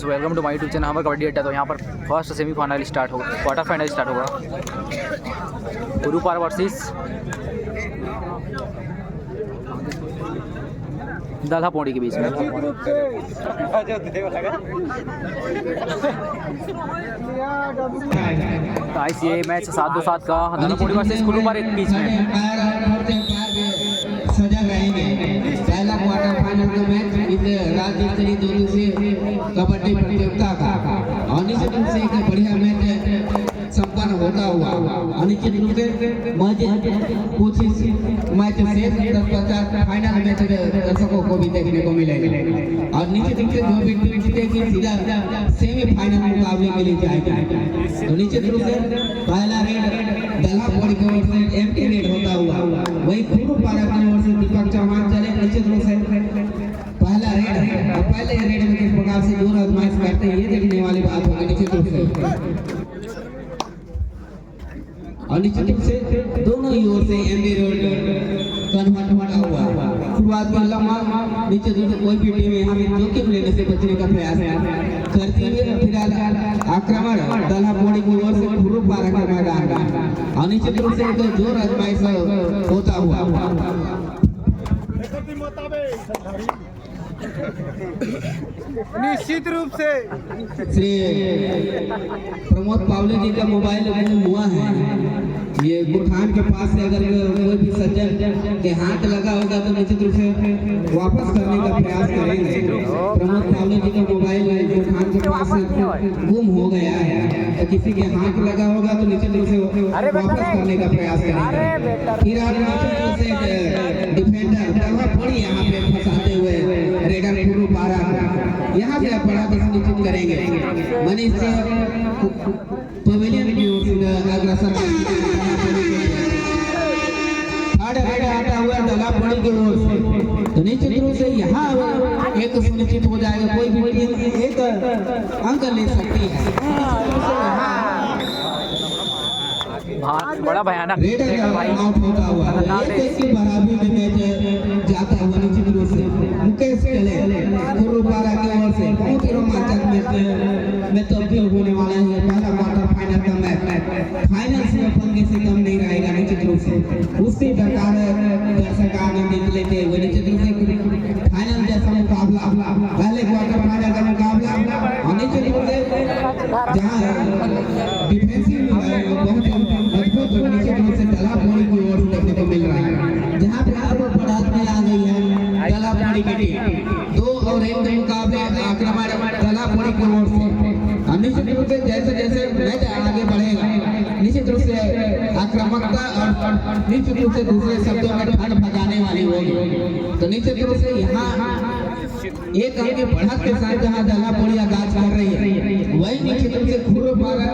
Welcome to my YouTube channel. हमारा कबड्डी अड्डा। तो यहाँ पर फर्स्ट सेमीफाइनल स्टार्ट होगा, क्वार्टर फाइनल स्टार्ट होगा गुरुपार वर्सेस दल्हा पौड़ी के बीच में। गाइस ये मैच 7-2-7 का दल्हा पौड़ी वर्सेस गुरुपार के बीच में। सजा रहेंगे पहला क्वार्टर फाइनल का मैच इस राज्य स्तरीय 2 दिवसीय कबड्डी प्रतियोगिता का और निश्चित रूप से एक बढ़िया मैच संपन्न होता हुआ और निश्चित रूप से कुछ मैच शेष तत्पश्चात फाइनल मैच दर्शकों को भी देखने को मिलेगा और निश्चित रूप से जो भी टीम जीतेगी सीधा सेमीफाइनल मुकाबले के लिए जाएगी। तो निश्चित रूप से पहला रेड दल्हा पौड़ी की ओर से एमटी रेड होता हुआ वही गुरुपारा की ओर से दीपक चौहान चले। निश्चित रूप से पहला रेड और पहले रेड में किस प्रकार से जोर आजमाइश करते हैं ये देखने वाली बात होगी निश्चित रूप से। और निश्चित रूप से दोनों ही ओर से एमडी रोड कन्वर्ट हुआ शुरुआत में लम्बा निश्चित रूप से कोई भी टीम यहाँ में जोखिम लेने से बचने का प्रयास करती है। फिलहाल आक्रमण दल्हा पौड़ी की ओर से गुरुपारा के मैदान में और निश्चित रूप से एक जोर आजमाइश होता हुआ निश्चित रूप से श्री प्रमोद पावले जी का मोबाइल गुम हुआ है। ये गुठान के पास से अगर कोई भी सज्जन के हाथ लगा होगा तो निश्चित रूप से वापस करने का प्रयास करेंगे। प्रमोद पावले जी का मोबाइल गुठान के पास से गुम हो गया है तो किसी के हाथ लगा होगा तो निश्चित रूप से वापस करने का प्रयास करेंगे। फिलहाल निश्चित रूप से डिफेंडर दल्हा पौड़ी यहाँ पे फंसाते हुए रेडर गुरुपारा यहाँ से बड़ा निश्चित करेंगे। मनीष पवेलियन की ओर से अग्रसर आता हुआ दल्हा पौड़ी की ओर से तो निश्चित रूप से यहाँ एक सुनिश्चित हो जाएगा कोई भी टीम एक अंक ले सकती है। बड़ा भयानक रेड आउट होता हुआ एक की बराबरी में मैच जाता हुआ निश्चित रूप से मुकेश चले गुरुपारा की ओर से बहुत ही रोमांचक मैच तब्दील होने वाला है। पहला क्वार्टर फाइनल का मैच फाइनल से पंगे से कम नहीं रहेगा निश्चित रूप से उसी प्रकार दर्शक आनंदित लेते हुए निश्चित रूप से फाइनल जैसा मुकाबला पहले क्वार्टर फाइनल का मुकाबला और निश्चित रूप से जहाँ डिफेंसिव बहुत मजबूत निश्चित रूप से दल्हा पौड़ी की ओर देखने को मिल रहा है। जहाँ पे अब बढ़त में आ गई है दल्हा पौड़ी की टीम 2 और 1 के मुकाबले आक्रमण दल्हा पौड़ी की ओर से निश्चित रूप से जैसे जैसे मैच आगे बढ़ेगा निश्चित रूप से आक्रामकता और निश्चित रूप से दूसरे शब्दों में ठंड भगाने वाली होगी। तो निश्चित रूप से यहाँ एक अंक की बढ़त के साथ जहाँ दल्हा पौड़ी आगाज कर रही है वही निश्चित रूप से गुरुपारा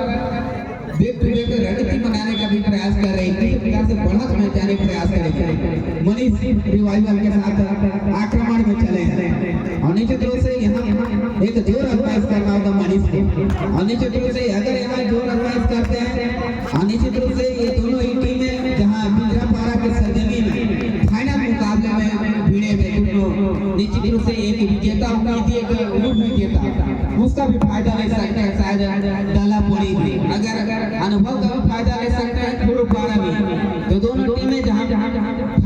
देख रणनीति बनाने का भी प्रयास कर रही है। इसी प्रकार से बढ़त में जाने का प्रयास करेंगे। मनीष रिवाइवल के साथ आक्रमण में चले हैं और निश्चित रूप से यहाँ एक जोर आजमाइश करना होगा मनीष को और निश्चित रूप से अगर यहाँ जोर आजमाइश करते हैं और निश्चित रूप से ये दोनों ही टीमें जहाँ बिजरापारा के सरजमी में फाइनल मुकाबले में भिड़े हुए निश्चित रूप से एक विजेता उम्मीद एक उप विजेता उसका भी फायदा ले सकता है शायद दल्हा पौड़ी भी अगर अनुभव का भी फायदा ले सकते हैं गुरुपारा भी। तो दोनों टीमें जहाँ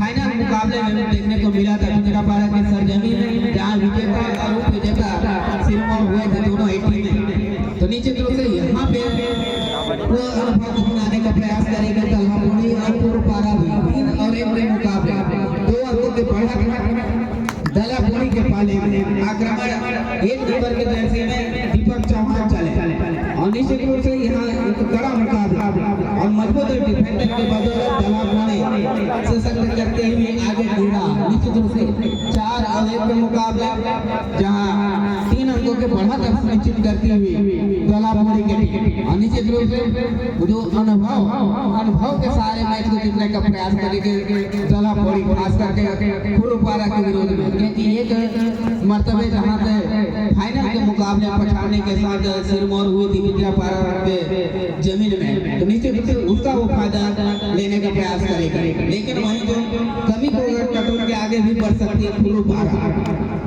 फाइनल मुकाबले में देखने को मिला था बिजरापारा की सरजमी में जहाँ विजेता और उप विजेता सिरमौर हुए थे दोनों ही टीमें। तो निश्चित रूप से यहाँ पे वो अनुभव को बनाने का प्रयास करेगा दल्हा पौड़ी और गुरुपारा भी 3 और 1 के मुकाबले 2 अंकों के बढ़त दल्हा पौड़ी के पाले में आक्रमण 1 नंबर के जर्सी में दीपक चौहान चले और निश्चित रूप से यहाँ एक कड़ा मुकाबला और मजबूत डिफेंडर के बदौलत दल्हा पौड़ी सशक्त करते हुए आगे बढ़ा। निश्चित रूप से 4 और 1 के मुकाबला जहाँ 3 अंकों के बढ़त सुनिश्चित करती हुई दल्हा पौड़ी के टीम और निश्चित रूप से जो अनुभव के सारे मैच को जीतने का प्रयास करेगी दल्हा पौड़ी खास करके गुरुपारा के विरोध में क्योंकि एक मर्तबे जहाँ पे फाइनल के मुकाबले पठाने के साथ सिरमौर हुई थी बिजरापारा के जमीन में तो निश्चित रूप से उसका वो फायदा लेने का प्रयास करेगा। लेकिन वहीं जो कमी को अगर टटोल के आगे भी बढ़ सकती है गुरुपारा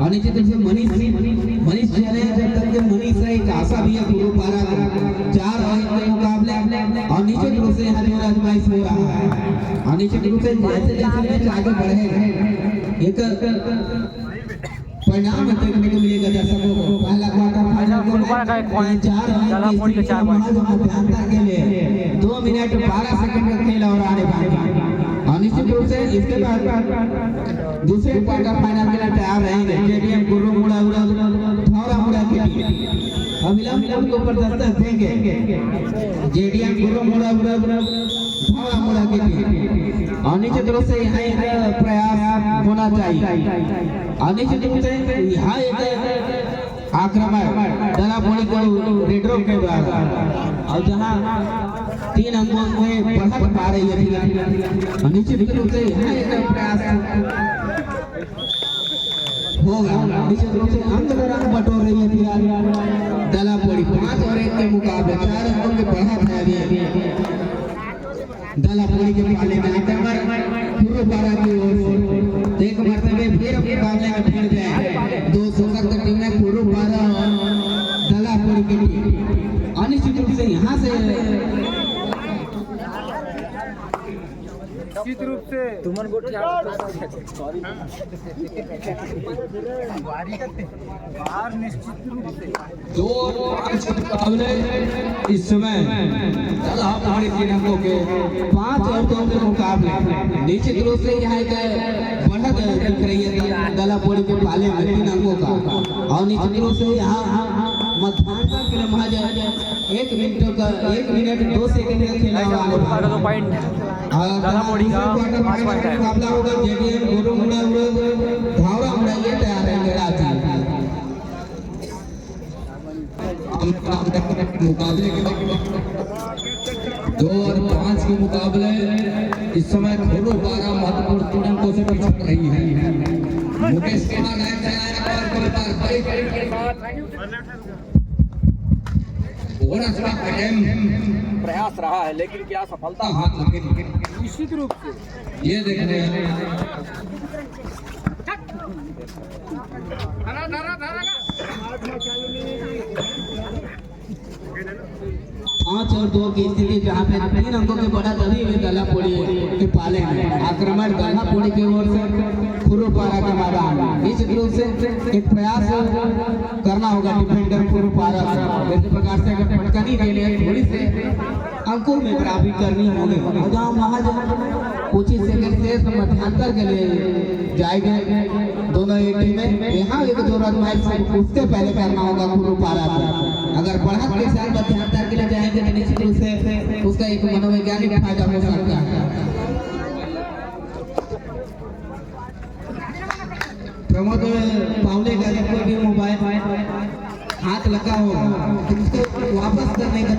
और निश्चित रूप से मनीष जब तक मनीष भाषा भी है गुरुपारा का 4 अंक के मुकाबले और निश्चित रूप से यहाँ जो आजमाइश हो रहा है और निश्चित रूप से जैसे जैसे मैच आगे बढ़ेगा एक परिणाम देखने को मिलेगा दर्शकों को। पहला क्वार्टर फाइनल को 4 अंक के 4 अंतर के लिए 2 मिनट 12 सेकंड का खेल और आने बाकी और निश्चित रूप से इसके बाद दूसरे क्वार्टर फाइनल के लिए तैयार रहेंगे जेडीएम गुरु मुड़ा धौरा मुड़ा की टीम। अविलंब के ऊपर दस्तक देंगे जेडीएम गुरु मुड़ा धौरा मुड़ा की टीम और निश्चित रूप से यहाँ एक प्रयास होना चाहिए और निश्चित रूप से यहाँ एक आक्रमण दलापोड़ी को रेडरो के द्वारा और जहाँ 3 अंकों में बढ़त पा रही है निश्चित रूप से यहाँ एक प्रयास होगा। निश्चित रूप से अंक दौरान बटोर रही है दलापोड़ी 5 और 1 के मुकाबले 4 अंकों के बढ़त है दलापोड़ी के पाले में आक्रमण गुरुपारा की ओर से एक मरतबे फिर अपने मुकाबले में भिड़ गए 270 टीम में गुरुपारा और दलापोड़ी की टीम अनिश्चित रूप से यहाँ से निश्चित रूप से तुमन गोटी सॉरी बाहर निश्चित रूप से 2 और 5 के मुकाबले इस समय दलापोड़ी के अंकों के 5 और 2 के मुकाबले निश्चित रूप से यहाँ एक बढ़त दिख रही है दलापोड़ी के पाले में 3 अंकों का और निश्चित रूप से यहाँ मध्यांतर के लिए महज 1 मिनट 2 सेकंड का खेला हुआ है। तो पॉइंट दलापोड़ी का 5 पॉइंट है। मुकाबला होगा जेडीएम गुरु मुड़ा धावरा मुड़ा ये तैयार है राजी मुकाबले के 2 और 5 के मुकाबले इस समय गुरुपारा महत्वपूर्ण 3 अंकों से पिछड़ रही है। मुकेश कुमार प्रयास रहा है लेकिन क्या सफलता हाथ लगे निश्चित रूप से ये देखने 5 और 2 की स्थिति जहाँ पे 3 अंकों के बढ़त अभी भी दलापोड़ी के पाले में आक्रमण दलापोड़ी की ओर से गुरुपारा के मैदान निश्चित रूप से एक प्रयास करना होगा डिफेंडर गुरुपारा से इस प्रकार से अगर पटकनी के लिए थोड़ी से अंकों में बराबरी करनी होगी और जहाँ महज उचित सेकंड से मध्यांतर के लिए जाएंगे दोनों एक टीमें यहाँ एक जरूरत मैच उससे पहले करना होगा गुरुपारा से। अगर बढ़त के साथ मध्यांतर के लिए जाएंगे तो निश्चित रूप से उसका एक मनोवैज्ञानिक फायदा हो सकता है। प्रमोद पावले का कोई भी मोबाइल हाथ लगा हो तो उसको वापस करने का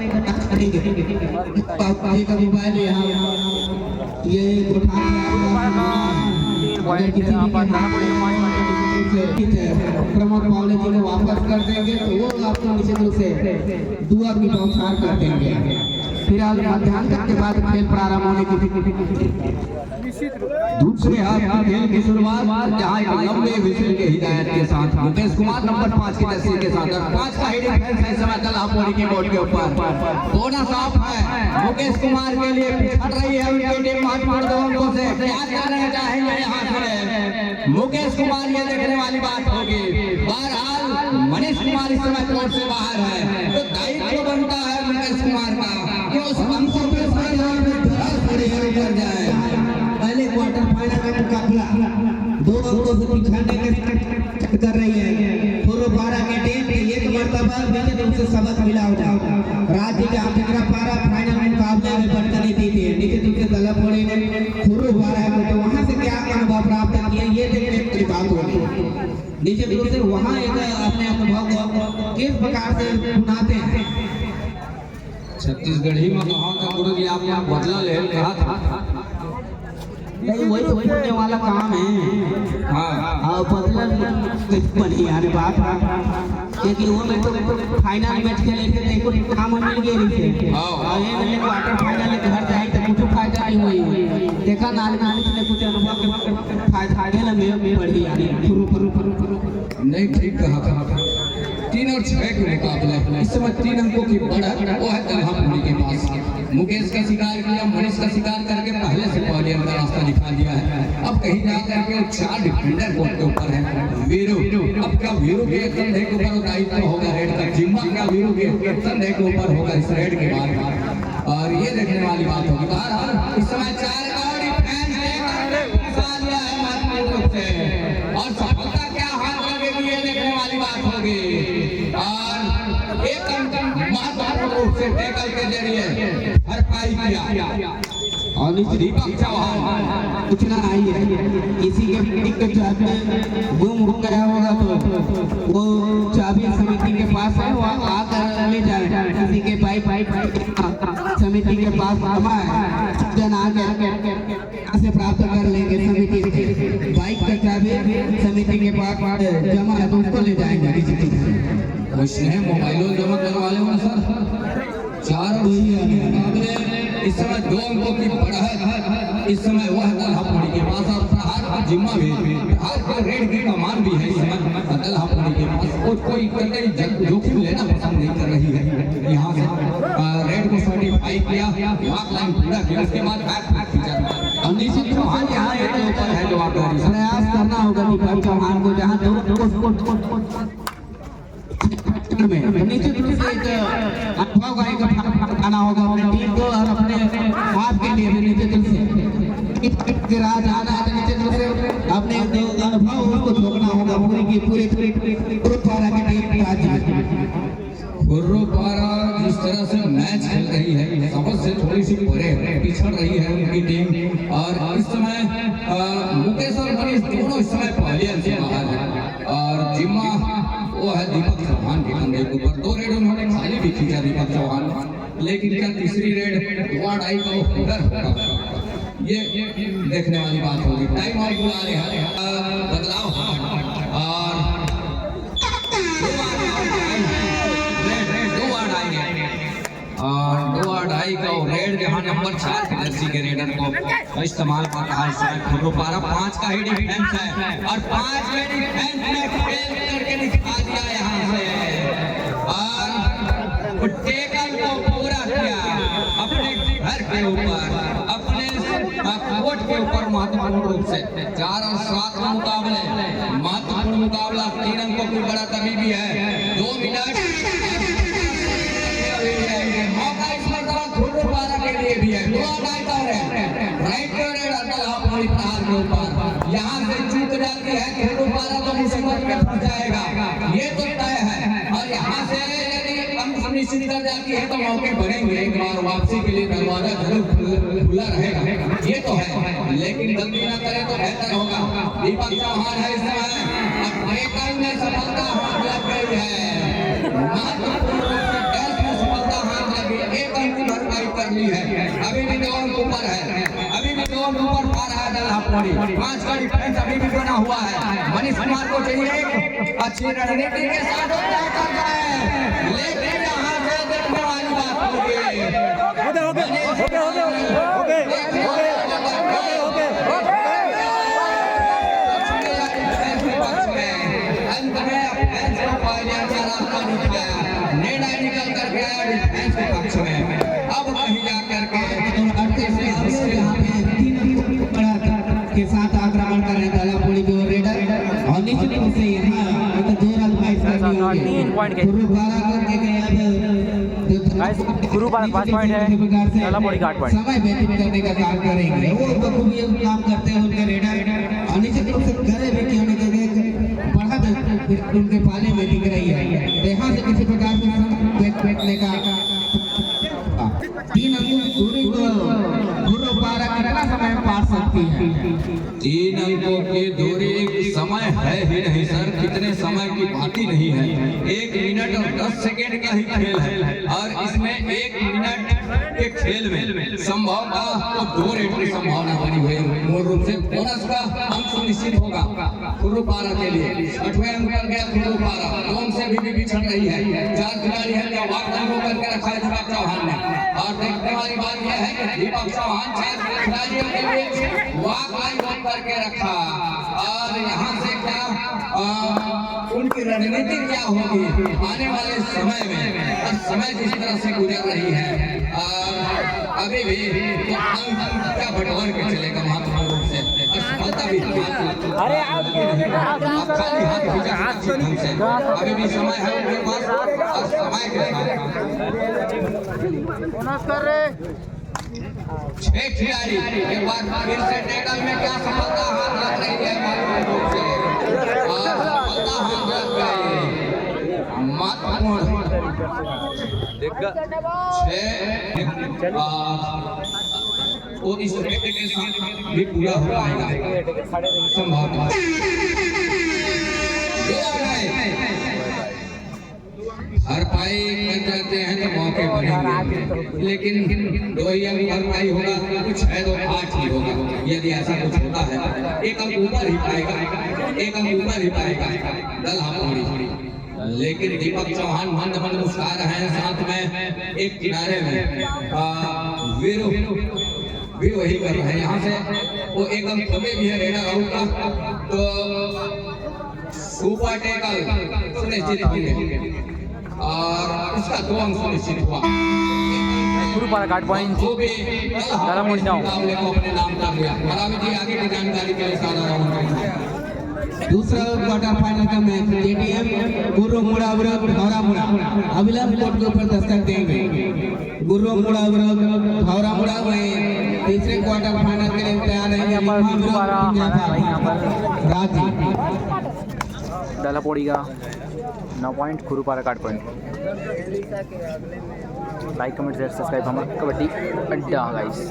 मोबाइल यहाँ ये प्रमोद पावले जी को वापस कर देंगे तो वो आपको निश्चित रूप से दुआ की पहुंचार कर देंगे। फिलहाल मध्यांतर के बाद खेल प्रारंभ होने की दूसरे हाफ खेल की शुरुआत जहां एक लंबे विसिल के हिदायत के साथ मुकेश कुमार नंबर 5 की तस्वीर के साथ 5 का हेडिंग है इस समय दलापोड़ी की बोर्ड के ऊपर कोना साफ है मुकेश कुमार के लिए पिछड़ रही है उनकी टीम महत्वपूर्ण 2 अंकों से क्या करना चाहेंगे यहां से मुकेश कुमार ये देखने वाली बात होगी। बहरहाल मनीष कुमार इस समय कोर्ट से बाहर है तो दायित्व बनता है मुकेश कुमार का कि उस अंकों पे कर जाए। पहले क्वार्टर फाइनल का मुकाबला 2 अंकों से पिछड़ने के कर रही है गुरुपारा की टीम एक मर्तबा निश्चित रूप से सबक मिला होगा। राज्य के पारा फाइनल मुकाबले में बढ़ती थी निश्चित रूप से दलापोड़ी ने गुरुपारा को तो वहां से क्या अनुभव प्राप्त किया ये देखने की बात होगी। निश्चित रूप से वहां एक अपने अनुभव को किस प्रकार से सुनाते हैं। छत्तीसगढ़ी में कहा था गुरु जी आपने बदला ले कहा था नहीं वही तो पुण्य वाला काम है। हाँ बदला बनी यार बात क्योंकि वो में तो फाइनल मैच खेले थे देखो काम मिल गए थे और ये मैंने क्वार्टर फाइनल में घर जाए तो कुछ फायदा नहीं हुई देखा नाल ने कुछ अनुभव फायदा में बढ़ी यानी नहीं ठीक कहा 3 और 6 के मुकाबले इस समय 3 अंकों की बढ़त वो है तलहापुरी के पास। मुकेश का शिकार किया, मनीष का शिकार करके पहले से पॉडियम का रास्ता दिखा दिया है। अब कहीं जा करके 4 डिफेंडर कोर्ट के ऊपर है। वीरू, अब क्या वीरू के कंधे के ऊपर दायित्व होगा रेड का? जिम्मा क्या वीरू के कंधे के ऊपर होगा इस रेड के बाद? और ये देखने वाली बात होगी। बहरहाल इस समय 4 और डिफेंस और सफलता क्या हाथ लगेगी ये देखने वाली बात होगी। और एक महत्वपूर्ण रूप से टैकल के जरिए भरपाई किया और दीपक चौहान कुछ ना आई है। किसी के टिकट गुम हो गया होगा तो वो चाबी समिति के पास है, वो आकर ले जाए। किसी के पाइप समिति के पास जमा है, जन आकर से प्राप्त कर लेंगे। समिति से बाइक का चाबी समिति के पास जमा है तो उसको ले जाएंगे। कुछ है मोबाइलों जमा करवा ले सर। 4 मुकाबले इस समय 2 अंकों की बढ़त इस समय वह तलहापुरी के पास और प्रहार का जिम्मा भी, प्रहार का रेड की कमान भी है इस समय तलहापुरी के पास। कोई जोखिम लेना पसंद नहीं कर रही है। यहाँ से रेड को सर्टिफाई किया, वॉक लाइन पूरा किया, उसके बाद बैक खींचा और निश्चित चौहान यहाँ एक ऊपर है जो आप प्रयास करना होगा दीपक चौहान को जहाँ निश्चित रूप से एक अनुभव का आना होगा अपने टीम को और अपने आप के लिए भी निश्चित रूप से राज आना है। निश्चित रूप से अपने अनुभव उसको छोड़ना होगा पूरे गुरुद्वारा की टीम गुरुद्वारा जिस तरह से मैच खेल रही है सबसे से थोड़ी सी पिछड़ रही है उनकी टीम। और इस समय मुकेश और मनीष दोनों इस समय पहले से बाहर है और जिम्मा वो है दीपक चौहान के कंधे के ऊपर। 2 रेड उन्होंने खाली भी खींचा दीपक चौहान, लेकिन क्या तीसरी रेड वार्ड आई का उधर होगा ये देखने वाली बात होगी। टाइम आउट बुला रहे हैं, बदलाव और 2 वार्ड आएंगे और 2 वार्ड आई का रेड जहाँ नंबर 4 की जर्सी के रेडर को इस्तेमाल कर रहा है इस समय खुर्रुपारा। 5 का ही डिफेंस है और 5 के डिफेंस में फेल करके दिखा दिया यहाँ से और टेकल को पूरा किया अपने घर के ऊपर, अपने कोर्ट के ऊपर। महत्वपूर्ण रूप से 4 और 7 का मुकाबले, महत्वपूर्ण मुकाबला। 3 अंकों की बढ़त अभी भी है। 2 मिनट मौका इस मरतबा खुर्रुपारा के लिए भी है। 2 राइट तलहापुरी प्रहार के ऊपर यहाँ से चूक जाती है खुर्रुपारा तो मुसीबत में फंस जाएगा, ये तो तय है। और यहाँ से यदि हम निश्चित कर जाती है तो मौके बढ़ेंगे, एक बार वापसी के लिए दरवाजा जरूर खुला रहेगा, ये तो है। लेकिन गलती न करे तो बेहतर होगा। दीपक चौहान है इस समय में सफलता हाथ लग गई है, महत्वपूर्ण रूप से टेस्ट में सफलता हाथ लगी, 1 अंक की भरपाई कर ली है। अभी भी 2 अंक ऊपर है, अभी भी 2 अंक ऊपर पा रहा है तलहापुरी। 5 का डिफेंस अभी भी बना हुआ है। मनीष कुमार को चाहिए अच्छी रणनीति के साथ लेकिन यहाँ से देखने वाली बात निर्णय निकल कर गया डिफेंस के पक्ष में। अब कहीं जा करके के साथ आक्रमण कर रहे तलहापुरी के रेडर और निश्चित रूप से यहाँ तो 2 रन का इसका 3 पॉइंट के गुरुद्वारा करके गुरुद्वारा 5 पॉइंट है, तलहापुरी 8 पॉइंट। समय व्यतीत करने का काम करेंगे वो बखूबी काम करते हैं उनके रेडर और निश्चित रूप से करे भी कि होने के बढ़त उनके पाले में दिख रही है। तो यहाँ से किसी प्रकार से बैठने का 3 अंकों की दूरी को गुरुद्वारा कितना समय पार सकती है? 3 अंकों की दूरी समय है ही नहीं सर, कितने समय की बात ही नहीं है। 1 मिनट और 10 सेकेंड का ही खेल है और इसमें 1 मिनट के खेल में संभव तो 2 रेड की संभावना बनी हुई है। मूल रूप से बोनस का अंक सुनिश्चित होगा खुर्रुपारा के लिए। 8वें अंक पर गया खुर्रुपारा, 2 से भी पिछड़ रही है। 4 खिलाड़ी है जो वाक लाइन करके रखा है दीपक चौहान ने। और देखने वाली बात यह है कि दीपक चौहान 4 खिलाड़ियों के लिए वाक लाइन करके रखा और यहाँ से क्या उनके की रणनीति क्या होगी आने वाले समय में। और समय जिस तरह से गुजर रही है अभी भी तो हम क्या बटोर के चलेगा महत्वपूर्ण रूप से, और सफलता भी अरे खाली हाथ भेजा ढंग से। अभी भी समय है उनके पास, और समय के साथ 6 खिलाड़ी एक बार फिर से टेबल में क्या सफलता हाथ लग रही है महत्वपूर्ण रूप से, और सफलता हाथ लग गई महत्वपूर्ण। और इस व्यक्ति के साथ भी पूरा हो पाएगा संभावना। भरपाई कर जाते हैं तो मौके बनेंगे, लेकिन 2 ही अंक भरपाई होगा, कुछ है तो 8 ही होगा। यदि ऐसा कुछ होता है 1 अंक ऊपर ही पाएगा, 1 अंक ऊपर ही पाएगा दलहापुरी। लेकिन दीपक चौहान मंद मंद मुस्कुरा रहे हैं, साथ में एक किनारे में वीरू भी वही कर रहे हैं। यहाँ से वो 1 अंक कमे भी है रेना राहुल का, तो सुपर टेकल सुनिश्चित है और उसका 2 अंक सुनिश्चित हुआ। गुरुपारा घाट पॉइंट दालापोड़ी नाव अपने नाम कर लिया। बराबर जी आगे की जानकारी के लिए सारा राउंड। दूसरा क्वार्टर फाइनल का मैच केटीएम गुरु मुड़ावरा धौरामुड़ा अभिलाष कोर्ट के ऊपर दस्तक देंगे। गुरु मुड़ावरा धौरामुड़ा में तीसरे क्वार्टर फाइनल के लिए तैयार रहेंगे। यहाँ पर राजी दालापोड़ी का 9 point, Gurupara Ghat point. Like comment share subscribe हमारा कबड्डी अड्डा गाइस।